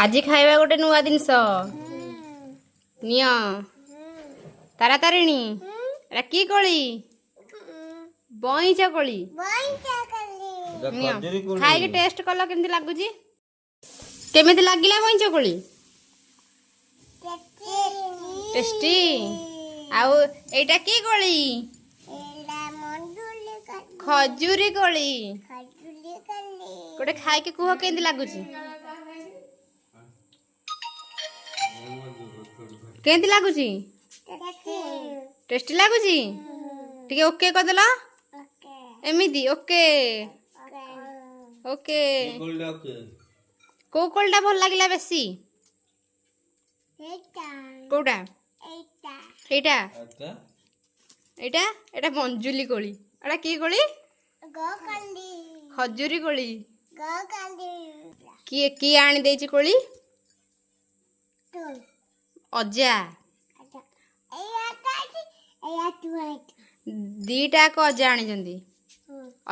आज खाଇବା ଗୋଟେ ନୂଆ ଜିନିଷ ନିଅ ତାରା ତାରିଣୀ ଏଟା କି କୋଳି ବଇଁଚ କୋଳି ନିଅ ଖାଇକି ଟେଷ୍ଟ କଲ କେମିତି ଲାଗୁଛି କେମିତି ଲାଗିଲା ବଇଁଚ କୋଳି टेस्टी आउ एटा की कोली खजूरी कोली गोटे खाई के कुह केंदी लागुची केंदी लागुची टेस्टी लागुची ठीक ओके कर देला एमिदी ओके ओके को कोलडा भल लागिला बेसी कोटा एटा एटा एटा मंजुली कोली एटा की कोली खजूरी कोली किए किए आनी देची कोली अजा दीटा को अजा आनी जंदी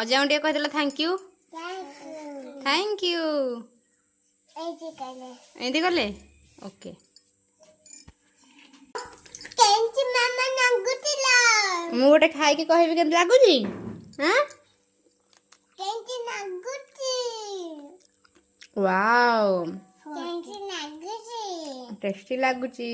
अजा उंटे कह देला थैंक यू एंदी करले ओके मु गोटे खाई के कहबी के लागुची हां वाओ टेस्टी लागुची